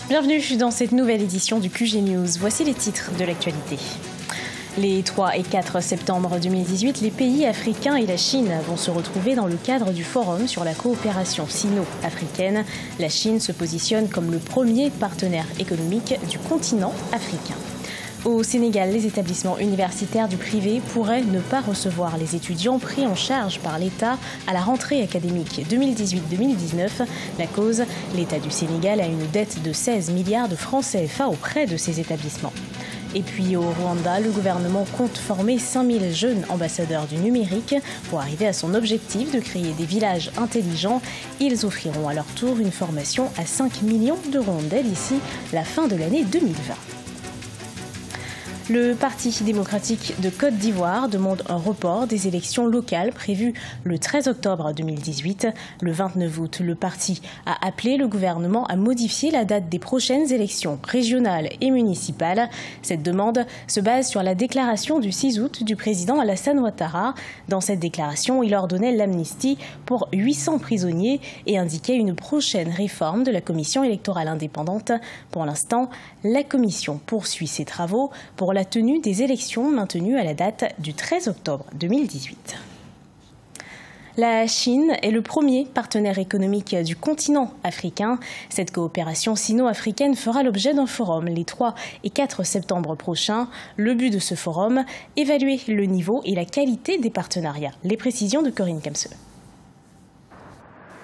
Bienvenue dans cette nouvelle édition du QG News. Voici les titres de l'actualité. Les 3 et 4 septembre 2018, les pays africains et la Chine vont se retrouver dans le cadre du Forum sur la coopération sino-africaine. La Chine se positionne comme le premier partenaire économique du continent africain. Au Sénégal, les établissements universitaires du privé pourraient ne pas recevoir les étudiants pris en charge par l'État à la rentrée académique 2018-2019. La cause, l'État du Sénégal a une dette de 16 milliards de francs CFA auprès de ces établissements. Et puis au Rwanda, le gouvernement compte former 5000 jeunes ambassadeurs du numérique pour arriver à son objectif de créer des villages intelligents. Ils offriront à leur tour une formation à 5 millions de rondelles d'ici la fin de l'année 2020. Le Parti démocratique de Côte d'Ivoire demande un report des élections locales prévues le 13 octobre 2018. Le 29 août, le parti a appelé le gouvernement à modifier la date des prochaines élections régionales et municipales. Cette demande se base sur la déclaration du 6 août du président Alassane Ouattara. Dans cette déclaration, il ordonnait l'amnistie pour 800 prisonniers et indiquait une prochaine réforme de la commission électorale indépendante. Pour l'instant, la commission poursuit ses travaux pour la tenue des élections maintenues à la date du 13 octobre 2018. La Chine est le premier partenaire économique du continent africain. Cette coopération sino-africaine fera l'objet d'un forum les 3 et 4 septembre prochains. Le but de ce forum, évaluer le niveau et la qualité des partenariats. Les précisions de Corinne Kamsel.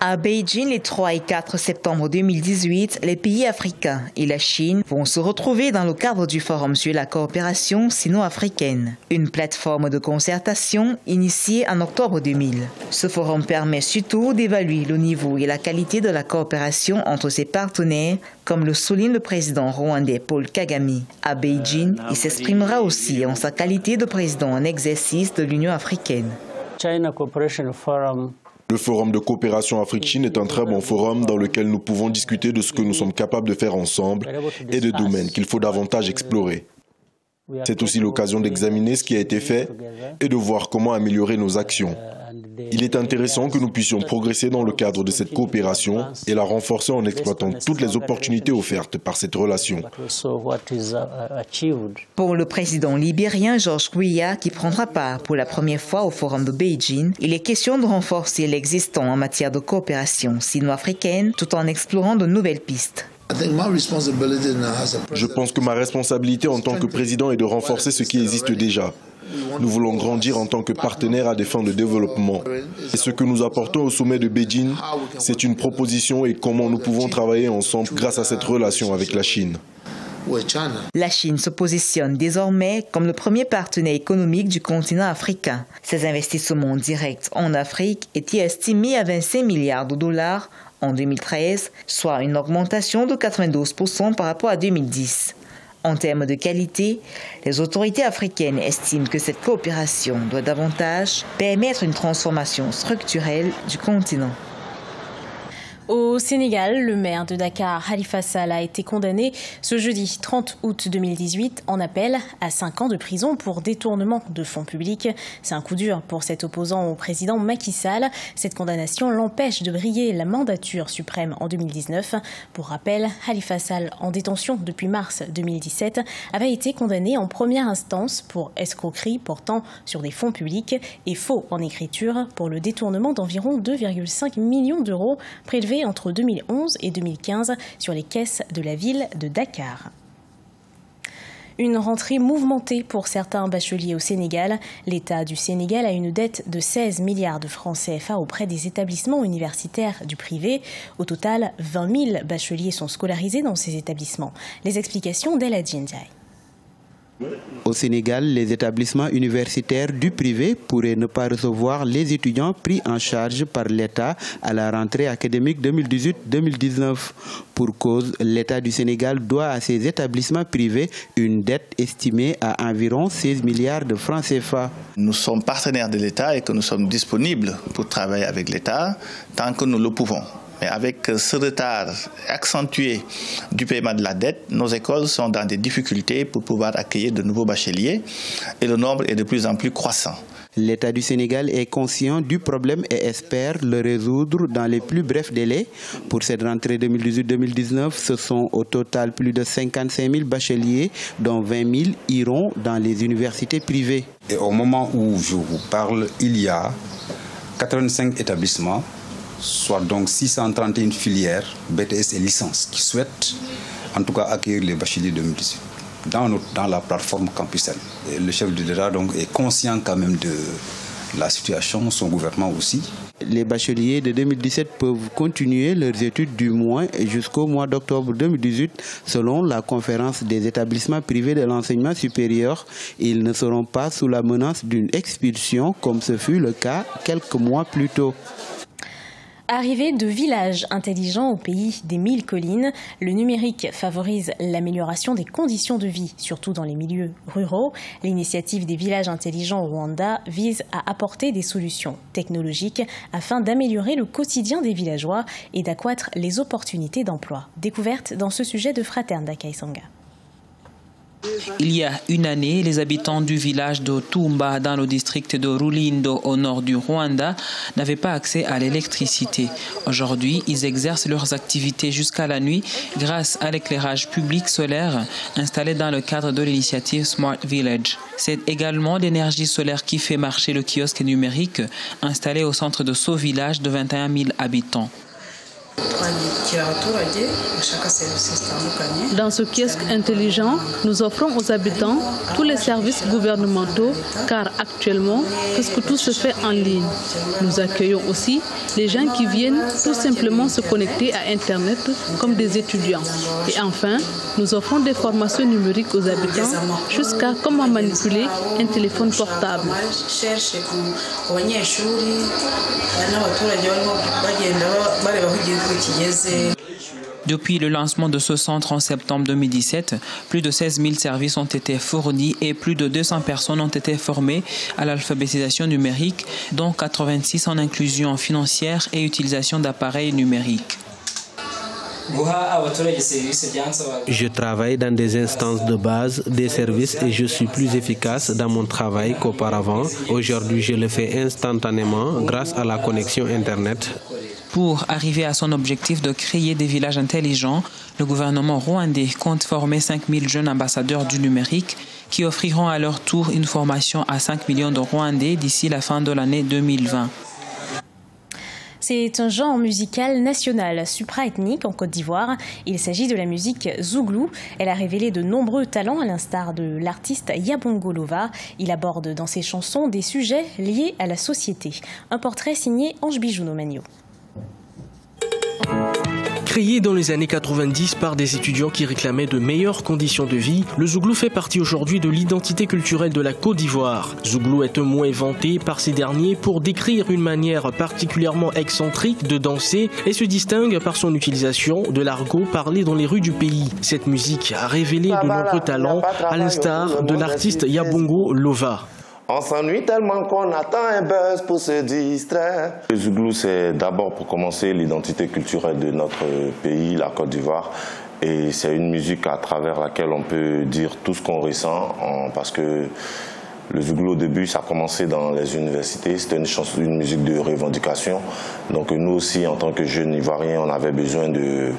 À Beijing, les 3 et 4 septembre 2018, les pays africains et la Chine vont se retrouver dans le cadre du Forum sur la coopération sino-africaine, une plateforme de concertation initiée en octobre 2000. Ce forum permet surtout d'évaluer le niveau et la qualité de la coopération entre ses partenaires, comme le souligne le président rwandais Paul Kagame. À Beijing, il s'exprimera aussi en sa qualité de président en exercice de l'Union africaine. Le Forum de coopération Afrique-Chine est un très bon forum dans lequel nous pouvons discuter de ce que nous sommes capables de faire ensemble et de domaines qu'il faut davantage explorer. C'est aussi l'occasion d'examiner ce qui a été fait et de voir comment améliorer nos actions. Il est intéressant que nous puissions progresser dans le cadre de cette coopération et la renforcer en exploitant toutes les opportunités offertes par cette relation. Pour le président libérien George Weah, qui prendra part pour la première fois au Forum de Beijing, il est question de renforcer l'existant en matière de coopération sino-africaine tout en explorant de nouvelles pistes. Je pense que ma responsabilité en tant que président est de renforcer ce qui existe déjà. Nous voulons grandir en tant que partenaire à des fins de développement. Et ce que nous apportons au sommet de Beijing, c'est une proposition et comment nous pouvons travailler ensemble grâce à cette relation avec la Chine. La Chine se positionne désormais comme le premier partenaire économique du continent africain. Ses investissements directs en Afrique étaient estimés à 25 milliards de dollars en 2013, soit une augmentation de 92% par rapport à 2010. En termes de qualité, les autorités africaines estiment que cette coopération doit davantage permettre une transformation structurelle du continent. Au Sénégal, le maire de Dakar, Khalifa Sall, a été condamné ce jeudi 30 août 2018 en appel à 5 ans de prison pour détournement de fonds publics. C'est un coup dur pour cet opposant au président Macky Sall. Cette condamnation l'empêche de briller la mandature suprême en 2019. Pour rappel, Khalifa Sall, en détention depuis mars 2017, avait été condamné en première instance pour escroquerie portant sur des fonds publics et faux en écriture pour le détournement d'environ 2,5 millions d'euros prélevés entre 2011 et 2015 sur les caisses de la ville de Dakar. Une rentrée mouvementée pour certains bacheliers au Sénégal. L'État du Sénégal a une dette de 16 milliards de francs CFA auprès des établissements universitaires du privé. Au total, 20 000 bacheliers sont scolarisés dans ces établissements. Les explications d'Eladji Ndiaye. Au Sénégal, les établissements universitaires du privé pourraient ne pas recevoir les étudiants pris en charge par l'État à la rentrée académique 2018-2019. Pour cause, l'État du Sénégal doit à ces établissements privés une dette estimée à environ 16 milliards de francs CFA. Nous sommes partenaires de l'État et que nous sommes disponibles pour travailler avec l'État tant que nous le pouvons. Mais avec ce retard accentué du paiement de la dette, nos écoles sont dans des difficultés pour pouvoir accueillir de nouveaux bacheliers et le nombre est de plus en plus croissant. L'État du Sénégal est conscient du problème et espère le résoudre dans les plus brefs délais. Pour cette rentrée 2018-2019, ce sont au total plus de 55 000 bacheliers, dont 20 000 iront dans les universités privées. Et au moment où je vous parle, il y a 85 établissements, soit donc 631 filières, BTS et licences, qui souhaitent en tout cas accueillir les bacheliers 2018 dans la plateforme Campus N. Et le chef de l'État donc est conscient quand même de la situation, son gouvernement aussi. Les bacheliers de 2017 peuvent continuer leurs études du moins jusqu'au mois d'octobre 2018 selon la conférence des établissements privés de l'enseignement supérieur. Ils ne seront pas sous la menace d'une expulsion comme ce fut le cas quelques mois plus tôt. Arrivée de villages intelligents au pays des 1000 collines, le numérique favorise l'amélioration des conditions de vie, surtout dans les milieux ruraux. L'initiative des villages intelligents au Rwanda vise à apporter des solutions technologiques afin d'améliorer le quotidien des villageois et d'accroître les opportunités d'emploi. Découverte dans ce sujet de Fraterne d'Akaïsanga. Il y a une année, les habitants du village de Tumba, dans le district de Rulindo, au nord du Rwanda, n'avaient pas accès à l'électricité. Aujourd'hui, ils exercent leurs activités jusqu'à la nuit grâce à l'éclairage public solaire installé dans le cadre de l'initiative Smart Village. C'est également l'énergie solaire qui fait marcher le kiosque numérique installé au centre de ce village de 21 000 habitants. Dans ce kiosque intelligent, nous offrons aux habitants tous les services gouvernementaux car actuellement, presque tout se fait en ligne. Nous accueillons aussi les gens qui viennent tout simplement se connecter à Internet comme des étudiants. Et enfin, nous offrons des formations numériques aux habitants jusqu'à comment manipuler un téléphone portable. Depuis le lancement de ce centre en septembre 2017, plus de 16 000 services ont été fournis et plus de 200 personnes ont été formées à l'alphabétisation numérique, dont 86 en inclusion financière et utilisation d'appareils numériques. Je travaille dans des instances de base des services et je suis plus efficace dans mon travail qu'auparavant. Aujourd'hui, je le fais instantanément grâce à la connexion Internet. Pour arriver à son objectif de créer des villages intelligents, le gouvernement rwandais compte former 5 000 jeunes ambassadeurs du numérique qui offriront à leur tour une formation à 5 millions de Rwandais d'ici la fin de l'année 2020. C'est un genre musical national supra-ethnique en Côte d'Ivoire. Il s'agit de la musique zouglou. Elle a révélé de nombreux talents à l'instar de l'artiste Yabongo Lova. Il aborde dans ses chansons des sujets liés à la société. Un portrait signé Ange Bijouno Magno. Créé dans les années 90 par des étudiants qui réclamaient de meilleures conditions de vie, le zouglou fait partie aujourd'hui de l'identité culturelle de la Côte d'Ivoire. Zouglou est un mot inventé par ces derniers pour décrire une manière particulièrement excentrique de danser et se distingue par son utilisation de l'argot parlé dans les rues du pays. Cette musique a révélé de nombreux talents, à l'instar de l'artiste Yabongo Lova. On s'ennuie tellement qu'on attend un buzz pour se distraire. Le zouglou, c'est d'abord pour commencer l'identité culturelle de notre pays, la Côte d'Ivoire. Et c'est une musique à travers laquelle on peut dire tout ce qu'on ressent, parce que le zouglou au début, ça a commencé dans les universités, c'était une musique de revendication. Donc nous aussi, en tant que jeunes Ivoiriens, on avait besoin de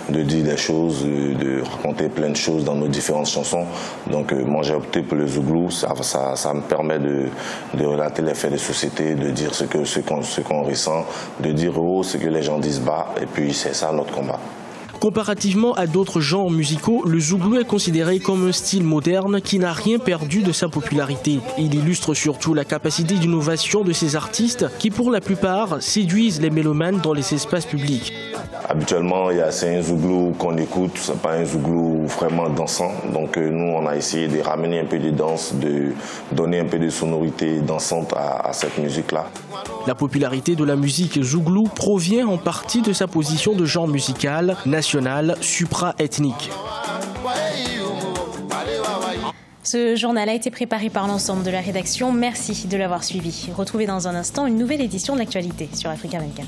dire des choses, de raconter plein de choses dans nos différentes chansons. Donc moi j'ai opté pour le zouglou, ça me permet de relater les faits de société, de dire ce qu'on ressent, de dire haut ce que les gens disent bas, et puis c'est ça notre combat. Comparativement à d'autres genres musicaux, le zouglou est considéré comme un style moderne qui n'a rien perdu de sa popularité. Il illustre surtout la capacité d'innovation de ces artistes qui, pour la plupart, séduisent les mélomanes dans les espaces publics. Habituellement, c'est un zouglou qu'on écoute, c'est pas un zouglou vraiment dansant. Donc nous, on a essayé de ramener un peu de danse, de donner un peu de sonorité dansante à cette musique-là. La popularité de la musique zouglou provient en partie de sa position de genre musical national supra-ethnique. Ce journal a été préparé par l'ensemble de la rédaction. Merci de l'avoir suivi. Retrouvez dans un instant une nouvelle édition de l'actualité sur Africa 24.